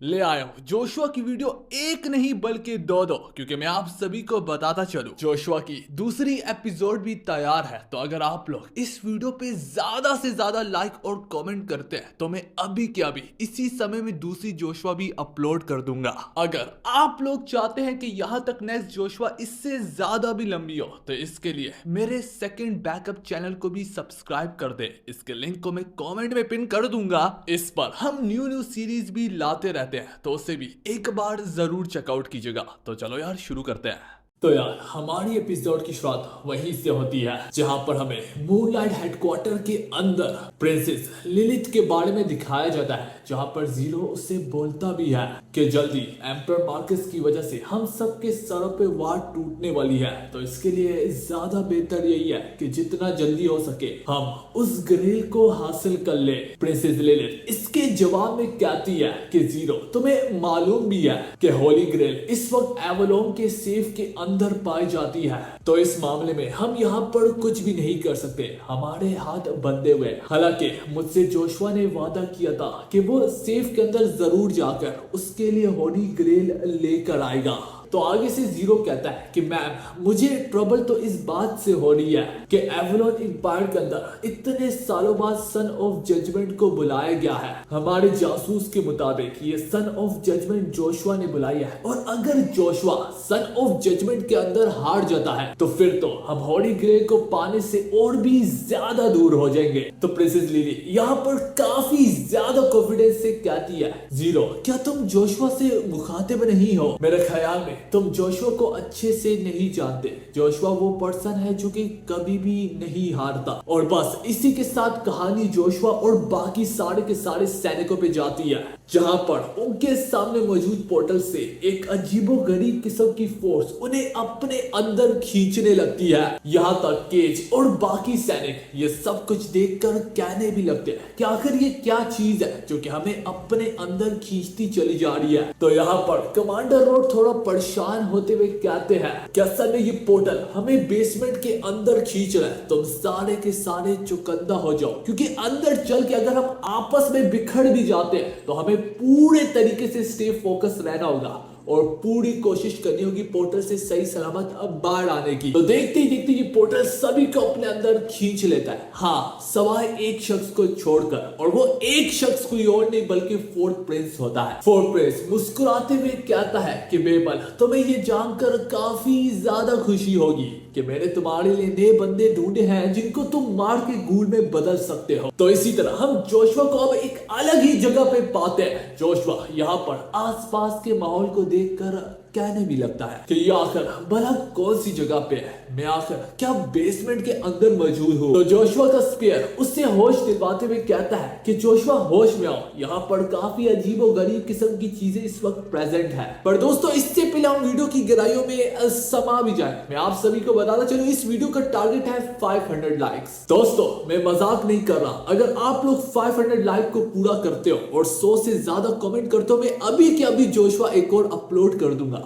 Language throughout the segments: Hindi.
ले आया हूं जोशुआ की वीडियो एक नहीं बल्कि दो क्योंकि मैं आप सभी को बताता चलूं जोशुआ की दूसरी एपिसोड भी तैयार है। तो अगर आप लोग इस वीडियो पे ज्यादा से ज्यादा लाइक और कमेंट करते हैं तो मैं अभी के अभी इसी समय में दूसरी जोशुआ भी अपलोड कर दूंगा। अगर आप लोग चाहते हैं कि यहाँ तक नेक्स्ट जोशुआ इससे ज्यादा भी लंबी हो तो इसके लिए मेरे सेकंड बैकअप चैनल को भी सब्सक्राइब कर दे। इसके लिंक को मैं कमेंट में पिन कर दूंगा। इस पर हम न्यू सीरीज भी लाते रहते हैं तो उसे भी एक बार जरूर चेकआउट कीजिएगा। तो चलो यार शुरू करते हैं। तो यार हमारी एपिसोड की शुरुआत वहीं से होती है जहां पर हमें मूनलाइट हेडक्वार्टर के अंदर प्रिंसेस लिलिथ के बारे में दिखाया जाता है, जहां पर जीरो उससे बोलता भी है कि जल्दी एम्पर मार्कस की वजह से हम सबके सरों पे वार टूटने वाली है। तो इसके लिए ज्यादा बेहतर यही है कि जितना जल्दी हो सके हम उस ग्रेल को हासिल कर ले। प्रिंसेस लिलिथ इसके जवाब में कहती है कि जीरो तुम्हें मालूम भी है कि होली ग्रेल इस वक्त एवलोन के सेफ के अंदर पाई जाती है, तो इस मामले में हम यहाँ पर कुछ भी नहीं कर सकते, हमारे हाथ बंधे हुए। हालांकि मुझसे जोशुआ ने वादा किया था कि वो सेफ के अंदर जरूर जाकर उसके लिए होली ग्रेल लेकर आएगा। तो आगे से जीरो कहता है कि मैम मुझे ट्रबल तो इस बात से हो रही है कि एवलोन एम्पायर के अंदर इतने सालों बाद सन ऑफ जजमेंट को बुलाया गया है। हमारे जासूस के मुताबिक ये सन ऑफ जजमेंट जोशुआ ने बुलाई है, और अगर जोशुआ सन ऑफ जजमेंट के अंदर हार जाता है तो फिर तो हम होली ग्रेल को पाने से और भी ज्यादा दूर हो जाएंगे। तो प्रिंसेस लिली यहाँ पर काफी ज्यादा कॉन्फिडेंस से कहती है जीरो क्या तुम जोशुआ से मुखातिब नहीं हो? मेरे ख्याल में तुम जोशुआ को अच्छे से नहीं जानते। जोशुआ वो पर्सन है जो कि कभी भी नहीं हारता। और बस इसी के साथ कहानी जोशुआ और बाकी सारे के सारे सैनिकों पे जाती है, जहां पर उनके सामने मौजूद पोर्टल से एक अजीबोगरीब किस्म की फोर्स उन्हें अपने अंदर खींचने लगती है। यहाँ तक केज और बाकी सैनिक ये सब कुछ देखकर कहने भी लगते हैं कि आखिर ये क्या चीज है जो कि हमें अपने अंदर खींचती चली जा रही है। तो यहाँ पर कमांडर रोड थोड़ा परेशान होते हुए कहते हैं कि असल में ये पोर्टल हमें बेसमेंट के अंदर खींच रहा है, तुम सारे के सारे चुकंदा हो जाओ, क्योंकि अंदर चल के अगर हम आपस में बिखर भी जाते हैं तो हमें पूरे तरीके से स्टे फोकस रहना होगा और पूरी कोशिश करनी होगी पोर्टल से सही सलामत अब बाहर आने की। तो देखते ही देखते ये पोर्टल सभी को अपने अंदर खींच लेता है, हाँ सवाए एक शख्स को छोड़कर, और वो एक शख्स कोई और नहीं बल्कि फोर्थ प्रिंस होता है। फोर्थ प्रिंस मुस्कुराते हुए कहता है कि बेबल तुम्हें ये जानकर काफी ज्यादा खुशी होगी कि मैंने तुम्हारे लिए नए बंदे ढूंढे हैं जिनको तुम मार के गूल में बदल सकते हो। तो इसी तरह हम जोशुआ को अब एक अलग ही जगह पे पाते हैं। जोशुआ यहाँ पर आसपास के माहौल को देखकर कहने भी लगता है कि ये आखिर भला कौन सी जगह पे है, मैं आखिर क्या बेसमेंट के अंदर मौजूद हूँ। तो जोशुआ का स्पीयर उससे होश दिलवाते हुए कहता है कि जोशुआ होश में आओ, यहाँ पर काफी अजीबोगरीब किस्म की चीजें इस वक्त प्रेजेंट है। पर दोस्तों इससे पहले हम वीडियो की गहराइयों में समा भी जाए, मैं आप सभी को बताना चलूं इस वीडियो का टारगेट है 500 लाइक्स। दोस्तों मैं मजाक नहीं कर रहा, अगर आप लोग 500 लाइक को पूरा करते हो और 100 से ज्यादा कमेंट करते हो, मैं अभी के अभी जोशुआ एक और अपलोड कर दूंगा।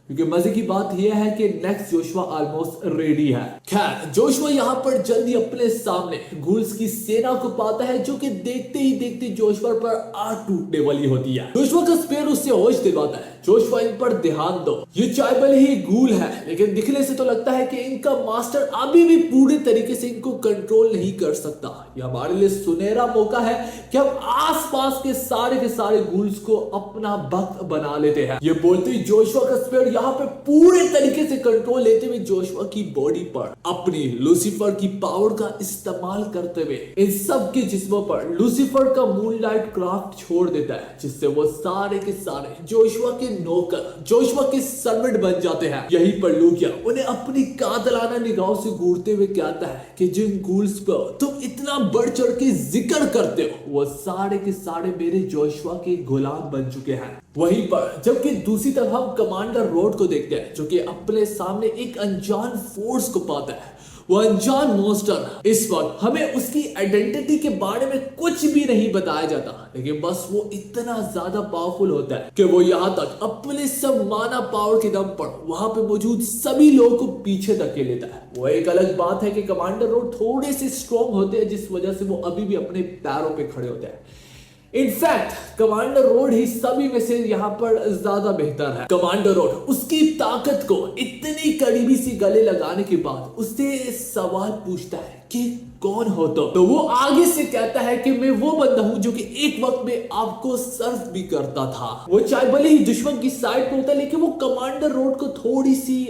क्योंकि मजे की बात यह है कि नेक्स्ट जोशुआ ऑलमोस्ट रेडी है। खैर जोशुआ यहाँ पर जल्दी अपने सामने घुल्स की सेना को पाता है, जो कि देखते ही देखते जोशुआ पर आग टूटने वाली होती है। जोशुआ का स्पेयर उससे होश दिलवाता है, जोशुआ इन पर ध्यान दो, ये चाहे भले ही गूल है लेकिन दिखने से तो लगता है कि इनका मास्टर अभी भी पूरे तरीके से इनको कंट्रोल नहीं कर सकता। यह हमारे लिए सुनहरा मौका है कि हम आसपास के सारे गूल्स को अपना भक्त बना लेते हैं। ये बोलते ही जोशुआ का स्पेयर यहाँ पे पूरे तरीके से कंट्रोल लेते हुए जोशुआ की बॉडी पर अपनी लूसीफर की पावर का इस्तेमाल करते हुए इन सब के जिस्मों पर लूसीफर का मूनलाइट क्राफ्ट छोड़ देता है, जिससे वो सारे के सारे जोशुआ के नौकर, जोशुआ के सर्वेंट बन जाते हैं। यहीं पर लूकिया उन्हें अपनी कातलाना निगाहों से घूरते हुए कहता है कि जिन गूल्स को तुम इतना बढ़ चढ़ के जिक्र करते हो वो सारे के सारे मेरे जोशुआ के गुलाम बन चुके हैं। वहीं पर जबकि दूसरी तरफ हम कमांडर रोड को देखते हैं, जो कि अपने सामने एक अनजान फोर्स को पाता है। वो अनजान मॉन्स्टर इस वक्त हमें उसकी आइडेंटिटी के बारे में कुछ भी नहीं बताया जाता, लेकिन बस वो इतना ज्यादा पावरफुल होता है कि वो यहाँ तक अपने सब माना पावर के दम पर वहां पे मौजूद सभी लोगों को पीछे धकेल लेता है। वो एक अलग बात है कि कमांडर रोड थोड़े से स्ट्रॉन्ग होते हैं, जिस वजह से वो अभी भी अपने पैरों पे खड़े होते हैं। इनफैक्ट कमांडर रोड ही सभी में से यहाँ पर ज्यादा बेहतर है। कमांडर रोड उसकी ताकत को इतनी करीबी से गले लगाने के बाद उससे सवाल पूछता है कि कौन हो तो वो आगे से कहता है कि मैं वो बंदा हूं जो कि एक वक्त में आपको सर्व भी करता था। वो चाहे भले ही दुश्मन की साइड पे होता है लेकिन वो कमांडर रोड को थोड़ी सी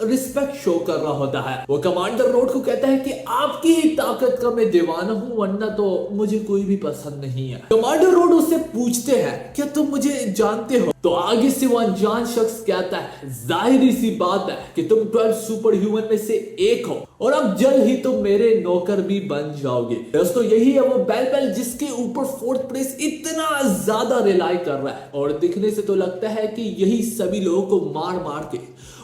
रिस्पेक्ट शो कर रहा होता है। वो कमांडर रोड को कहता है कि आपकी ही ताकत का मैं दीवाना हूं, वरना तो मुझे कोई भी पसंद नहीं है। कमांडर रोड उससे पूछते हैं क्या तुम मुझे जानते हो? तो आगे से वो अनजान शख्स कहता है जाहिर सी बात है कि तुम 12 सुपर ह्यूमन में से एक हो और अब जल्द ही तुम मेरे नौकर भी बन जाओगे। दोस्तों यही है वो बेल जिसके ऊपर फोर्थ प्लेस इतना ज्यादा रिलाई कर रहा है और दिखने से तो लगता है कि यही सभी लोगों को मार मार के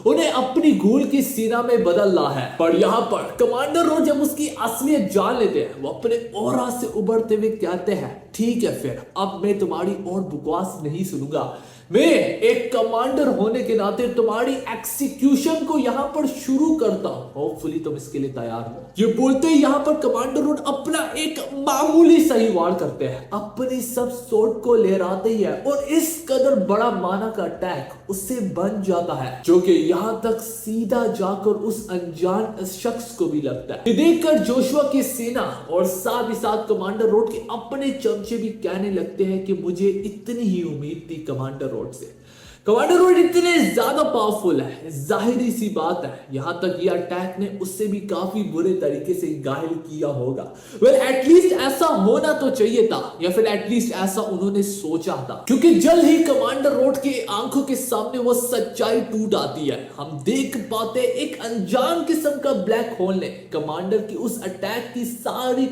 उन्हें अपनी घूल की सीना में बदल रहा है। पर यहाँ पर कमांडर रोड जब उसकी असलियत जान लेते हैं वो अपने ऑरा से उभरते हुए कहते हैं ठीक है फिर अब मैं तुम्हारी और बकवास नहीं सुनूंगा। मैं एक कमांडर होने के नाते तुम्हारी एक्सिक्यूशन को यहाँ पर शुरू करता हूँ। होपफुली तुम इसके लिए तैयार हो। ये बोलते ही यहाँ पर कमांडर रोड अपना एक मामूली सही वार करते हैं, अपनी सब सोट को लहराते ही है और इस कदर बड़ा माना का अटैक उससे बन जाता है जो कि यहाँ तक सीधा जाकर उस अनजान शख्स को भी लगता है। देखकर जोशुआ की सेना और साथ ही साथ कमांडर रोड के अपने चमचे भी कहने लगते हैं कि मुझे इतनी ही उम्मीद थी कमांडर रोड से। कमांडर रोड इतने ज्यादा पावरफुल है, जाहिर सी बात है यहाँ तक ये अटैक ने उससे भी काफी बुरे तरीके से घायल किया होगा। वेल एटलीस्ट ऐसा होना तो चाहिए था या फिर एटलीस्ट ऐसा उन्होंने सोचा था, क्योंकि जल्द ही कमांडर रोड के आंखों के सामने वो सच्चाई टूट आती है। हम देख पाते एक अनजान किस्म का ब्लैक होल ने कमांडर की उस अटैक की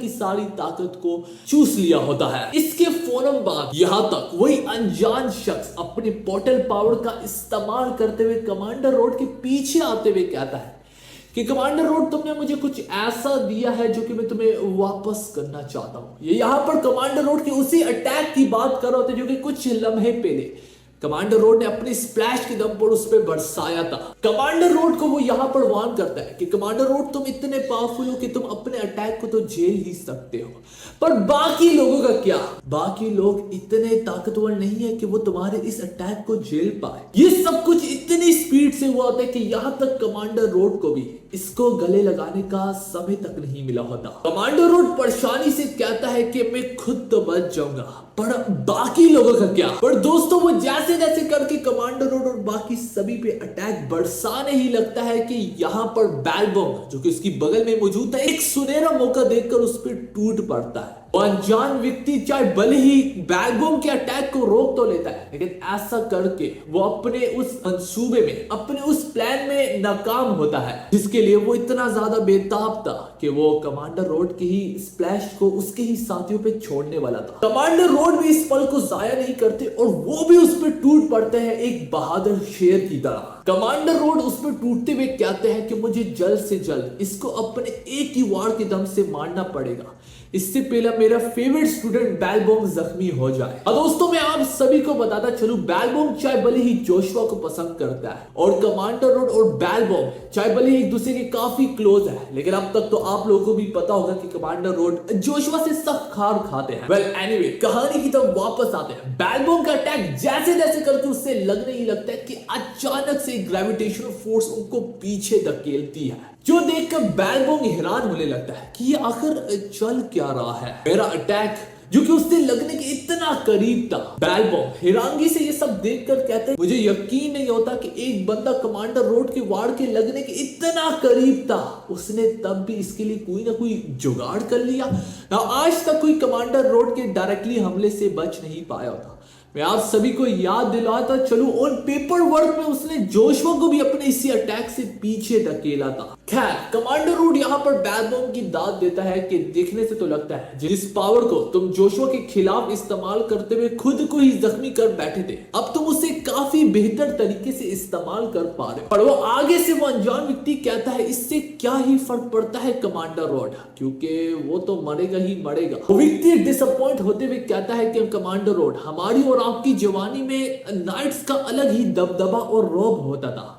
सारी ताकत को चूस लिया होता है। इसके फौरन बाद यहाँ तक वही अनजान शख्स अपने पोर्टल पावर का इस्तेमाल करते हुए कमांडर रोड के पीछे आते हुए कहता है कि कमांडर रोड तुमने मुझे कुछ ऐसा दिया है जो कि मैं तुम्हें वापस करना चाहता हूं। ये यहां पर कमांडर रोड के उसी अटैक की बात कर रहे थे जो कि कुछ लम्हे पहले कमांडर रोड ने अपनी स्प्लैश के दम पर उस पर बरसाया था। कमांडर रोड को वो यहां पर वार्न करता है कि कमांडर रोड तुम इतने पावरफुल हो कि तुम अपने अटैक को तो झेल ही सकते हो, पर बाकी लोगों का क्या? बाकी लोग इतने ताकतवर नहीं है कि वो तुम्हारे इस अटैक को झेल पाए। ये सब कुछ इतनी स्पीड से हुआ होता है कि यहां तक कमांडर रोड को भी इसको गले लगाने का समय तक नहीं मिला होता। कमांडर रोड परेशानी से कहता है कि मैं खुद तो बच जाऊंगा, पर बाकी लोगों का क्या? पर दोस्तों वो जैसे जैसे करके कमांडर रोड और बाकी सभी पे अटैक बरसाने ही लगता है कि यहाँ पर बैलबोम जो कि उसकी बगल में मौजूद है एक सुनहरा मौका देखकर उस पर टूट पड़ता है। अनजान व्यक्ति चाहे भले ही बैलबोम के अटैक को रोक तो लेता है, लेकिन ऐसा करके वो अपने उस मंसूबे में अपने उस प्लान में नाकाम होता है जिसके लिए वो इतना ज्यादा बेताब था कि वो कमांडर रोड की ही स्प्लैश को उसके ही साथियों पे छोड़ने वाला था। कमांडर रोड भी इस पल को जाया नहीं करते और वो भी उस पर टूट पड़ते हैं एक बहादुर शेर की तरह। कमांडर रोड उस पर टूटते हुए कहते हैं कि मुझे जल्द से जल्द इसको अपने एक ही वार के दम से मारना पड़ेगा, इससे पहले मेरा फेवरेट स्टूडेंट बैलबोम जख्मी हो जाए। और दोस्तों मैं आप सभी को बताता चलूं, बैलबोम चाहे भले ही जोशुआ को पसंद करता है और कमांडर रोड और बैलबोम चाहे भले ही एक दूसरे के काफी क्लोज है, लेकिन अब तक तो आप लोगों को भी पता होगा कि कमांडर रोड जोशुआ से सख्त खार खाते हैं। वेल एनीवे कहानी की तरफ वापस आते हैं। बैलबोम का अटैक जैसे जैसे करके उससे लगने ही लगता है कि अचानक से ग्रेविटेशनल फोर्स उनको पीछे धकेलती है, जो देखकर बैलबोम हैरान होने लगता है कि ये आखिर चल क्या रहा है। मेरा अटैक जो कि उससे लगने के इतना करीब था। बैलबोम हैरानगी से ये सब देखकर कहते हैं मुझे यकीन नहीं होता कि एक बंदा कमांडर रोड के वार के लगने के इतना करीब था, उसने तब भी इसके लिए कोई ना कोई जुगाड़ कर लिया। आज तक कोई कमांडर रोड के डायरेक्टली हमले से बच नहीं पाया था। मैं आप सभी को याद दिलाता चलूं, ऑन पेपर वर्क में उसने जोशुआ को भी अपने इसी अटैक से पीछे धकेला था। खैर कमांडर रोड यहाँ पर बैलबोम की दाद देता है कि देखने से तो लगता है जिस पावर को तुम जोशुआ के खिलाफ इस्तेमाल करते हुए खुद को ही जख्मी कर बैठे थे, अब तुम उसे काफी बेहतर तरीके से इस्तेमाल कर पा रहे हो। पर वो आगे से वो अनजान व्यक्ति कहता है इससे क्या ही फर्क पड़ता है कमांडर रोड, क्योंकि वो तो मरेगा ही मरेगा। वो व्यक्ति डिसअपॉइंट होते हुए कहता है कि कमांडर रोड हमारी और आपकी जवानी में नाइट्स का अलग ही दबदबा और रौब होता था।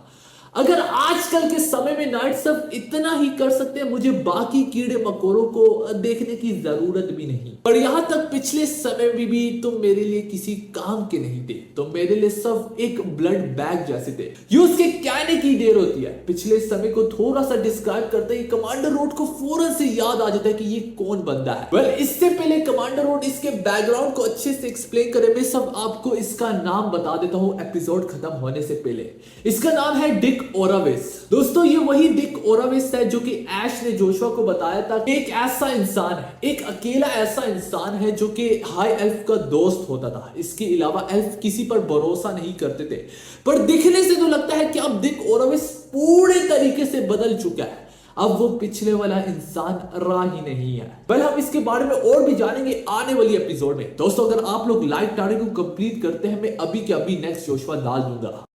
अगर आजकल के समय में नाइट सब इतना ही कर सकते हैं, मुझे बाकी कीड़े मकोड़ों को देखने की जरूरत भी नहीं। पर यहां तक पिछले समय में भी तुम मेरे लिए किसी काम के नहीं थे। तुम मेरे लिए सब एक ब्लड बैग जैसे थे। यूज के कहने की देर होती है। पिछले समय को थोड़ा सा डिस्क्राइब करते ही कमांडर रोड को फौरन से याद आ जाता है कि ये कौन बंदा है। वेल, इससे पहले कमांडर रोड इसके बैकग्राउंड को अच्छे से एक्सप्लेन करे, मैं सब आपको इसका नाम बता देता हूं एपिसोड खत्म होने से पहले। इसका नाम है डिक ओराविस। दोस्तों, ये वही डिक ओराविस है जो कि ऐश ने जोशुआ को बताया था। एक ऐसा इंसान है, एक अकेला ऐसा इंसान है जो कि हाई एल्फ का दोस्त होता था। इसके अलावा एल्फ किसी पर भरोसा नहीं करते थे। पर दिखने से तो लगता है कि अब डिक ओराविस पूरे तरीके से बदल चुका है। अब वो पिछले वाला इंसान रहा ही नहीं है। पहले हम इसके बारे में और भी जानेंगे आने वाली एपिसोड में। दोस्तों, अगर आप लोग लाइक टारगेट को कंप्लीट करते हैं, मैं अभी के अभी नेक्स्ट जोशुआ डाल दूंगा।